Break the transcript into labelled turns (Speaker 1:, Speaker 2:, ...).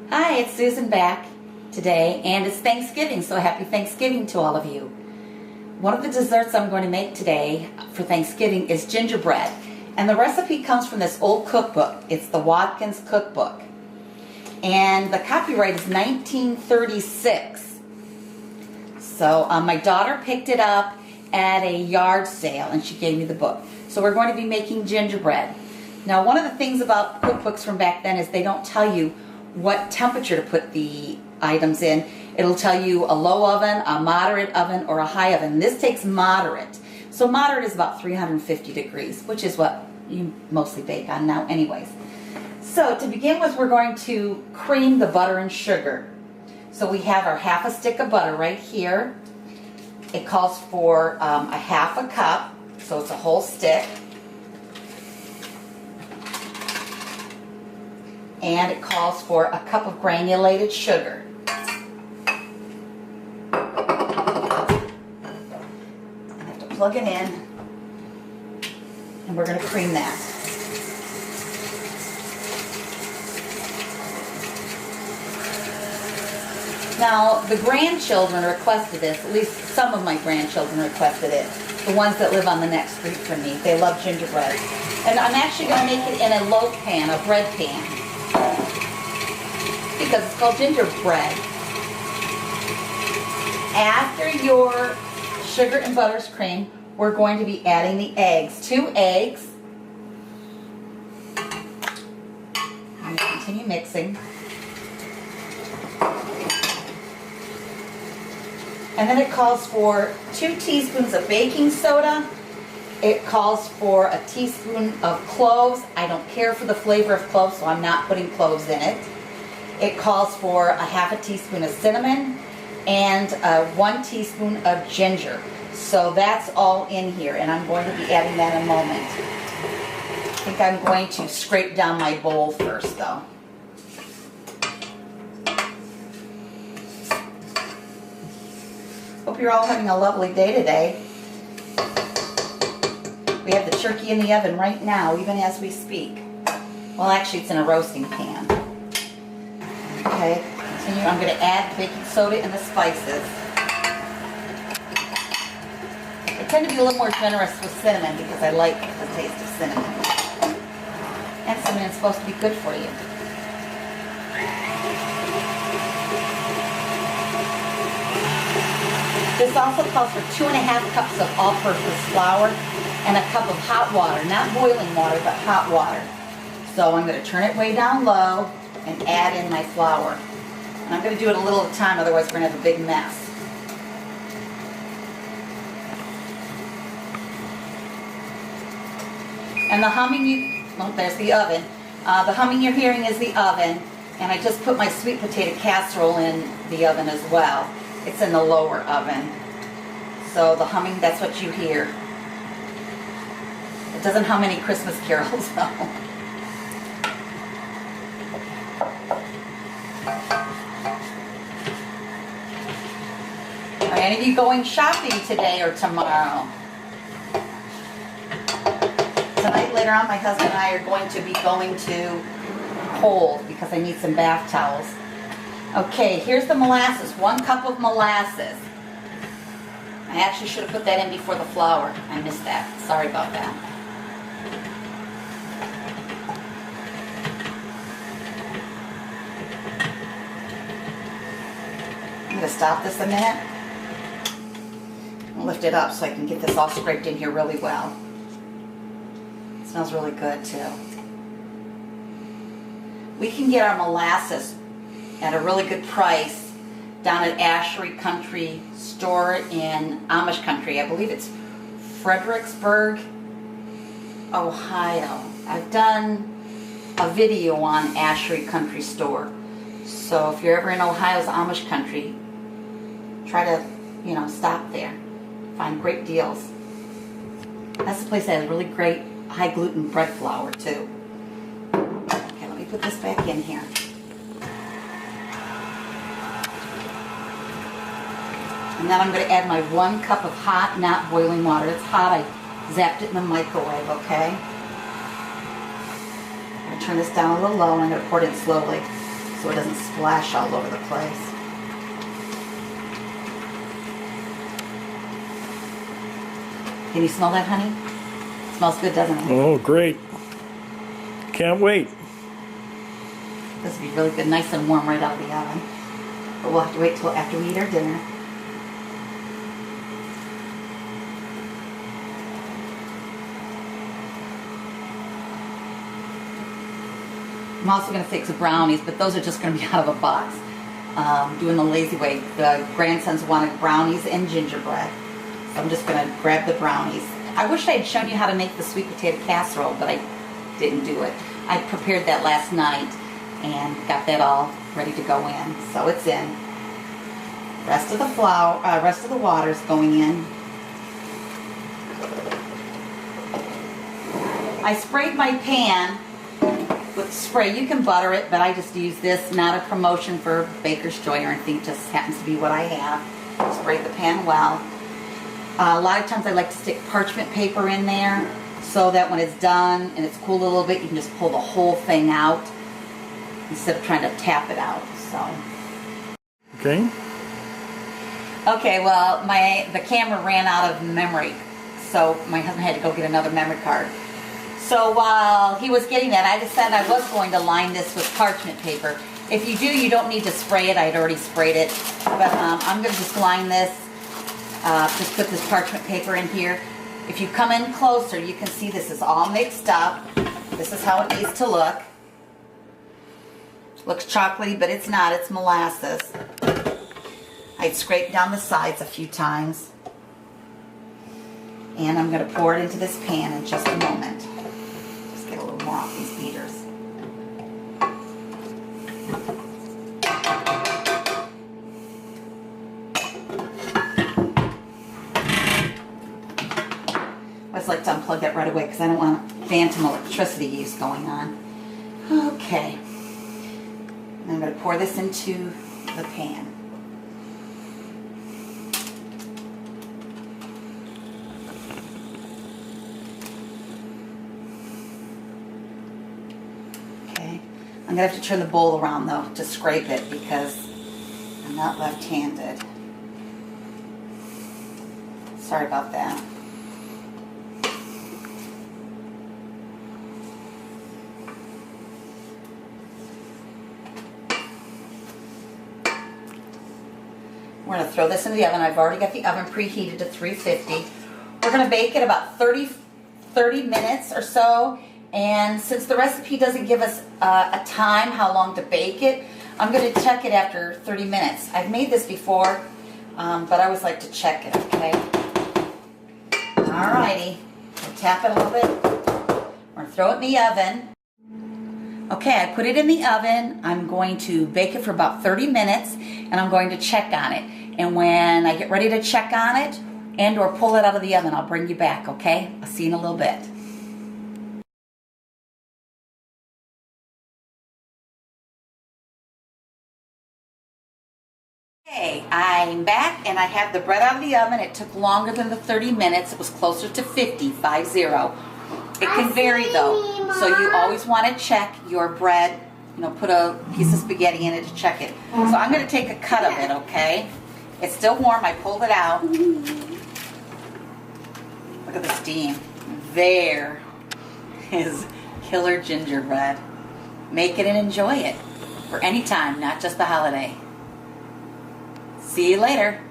Speaker 1: Hi, it's Susan back today, and it's Thanksgiving, so happy Thanksgiving to all of you. One of the desserts I'm going to make today for Thanksgiving is gingerbread, and the recipe comes from this old cookbook. It's the Watkins Cookbook, and the copyright is 1936. So my daughter picked it up at a yard sale, and she gave me the book. So we're going to be making gingerbread. Now, one of the things about cookbooks from back then is they don't tell you what temperature to put the items in. It'll tell you a low oven, a moderate oven, or a high oven. This takes moderate. So moderate is about 350 degrees, which is what you mostly bake on now anyways. So to begin with, we're going to cream the butter and sugar. So we have our half a stick of butter right here. It calls for a half a cup, so it's a whole stick. And it calls for a cup of granulated sugar. I have to plug it in, and we're going to cream that. Now, the grandchildren requested this, at least some of my grandchildren requested it, the ones that live on the next street from me. They love gingerbread. And I'm actually going to make it in a loaf pan, a bread pan, because it's called gingerbread. After your sugar and butter is creamed, we're going to be adding the eggs. 2 eggs. I'm going to continue mixing. And then it calls for 2 teaspoons of baking soda. It calls for a teaspoon of cloves. I don't care for the flavor of cloves, so I'm not putting cloves in it. It calls for a half a teaspoon of cinnamon and 1 teaspoon of ginger. So that's all in here, and I'm going to be adding that in a moment. I think I'm going to scrape down my bowl first, though. Hope you're all having a lovely day today. We have the turkey in the oven right now, even as we speak. Well, actually, it's in a roasting pan. Okay, continue. I'm going to add the baking soda and the spices. I tend to be a little more generous with cinnamon because I like the taste of cinnamon. And cinnamon is supposed to be good for you. This also calls for 2½ cups of all-purpose flour and a cup of hot water, not boiling water, but hot water. So I'm going to turn it way down low and add in my flour. And I'm going to do it a little at a time, otherwise we're going to have a big mess. And the humming, there's the oven. The humming you're hearing is the oven, and I just put my sweet potato casserole in the oven as well. It's in the lower oven. So the humming, that's what you hear. It doesn't hum any Christmas carols, though. Are any of you going shopping today or tomorrow? Tonight, later on, my husband and I are going to be going to Cold because I need some bath towels. Okay, here's the molasses. 1 cup of molasses. I actually should have put that in before the flour. I missed that. Sorry about that. I'm going to stop this a minute. I'll lift it up so I can get this all scraped in here really well. It smells really good too. We can get our molasses at a really good price down at Ashery Country Store in Amish Country. I believe it's Fredericksburg, Ohio. I've done a video on Ashery Country Store. So if you're ever in Ohio's Amish Country, try to, stop there. Find great deals. That's the place that has really great high gluten bread flour too. Okay, let me put this back in here. And then I'm going to add my 1 cup of hot, not boiling water. It's hot. I zapped it in the microwave, okay? I'm going to turn this down a little low, and I'm going to pour it in slowly. so it doesn't splash all over the place. Can you smell that, honey? It smells good, doesn't it?
Speaker 2: Oh, great. Can't wait.
Speaker 1: This will be really good, nice and warm right out of the oven. But we'll have to wait till after we eat our dinner. I'm also going to fix the brownies, but those are just going to be out of a box. Doing the lazy way. The grandsons wanted brownies and gingerbread. So I'm just going to grab the brownies. I wish I had shown you how to make the sweet potato casserole, but I didn't do it. I prepared that last night and got that all ready to go in. So it's in. Rest of the rest of the water is going in. I sprayed my pan with spray. You can butter it, but I just use this. Not a promotion for Baker's Joy or anything. It just happens to be what I have. Spray the pan well. A lot of times I like to stick parchment paper in there so that when it's done and it's cooled a little bit, you can just pull the whole thing out instead of trying to tap it out. So.
Speaker 2: Okay.
Speaker 1: Okay, well, the camera ran out of memory, so my husband had to go get another memory card. So while he was getting that, I decided I was going to line this with parchment paper. If you do, you don't need to spray it. I'd already sprayed it. But I'm going to just line this, just put this parchment paper in here. If you come in closer, you can see this is all mixed up. This is how it needs to look. Looks chocolatey, but it's not. It's molasses. I'd scrape down the sides a few times. And I'm going to pour it into this pan in just a moment. Just get a little more off these beaters. I always like to unplug that right away because I don't want phantom electricity use going on. Okay. I'm going to pour this into the pan. Okay. I'm going to have to turn the bowl around though to scrape it because I'm not left-handed. Sorry about that. We're going to throw this in the oven. I've already got the oven preheated to 350. We're going to bake it about 30 minutes or so. And since the recipe doesn't give us a time how long to bake it, I'm going to check it after 30 minutes. I've made this before, but I always like to check it, okay? Alrighty. We'll tap it a little bit. We're going to throw it in the oven. Okay, I put it in the oven. I'm going to bake it for about 30 minutes, and I'm going to check on it. And when I get ready to check on it and or pull it out of the oven, I'll bring you back, okay? I'll see you in a little bit. Okay, I'm back, and I have the bread out of the oven. It took longer than the 30 minutes. It was closer to 50. It can vary though, so you always want to check your bread. You know, put a piece of spaghetti in it to check it. So I'm going to take a cut of it, okay? It's still warm. I pulled it out. Look at the steam. There is killer gingerbread. Make it and enjoy it for any time, not just the holiday. See you later.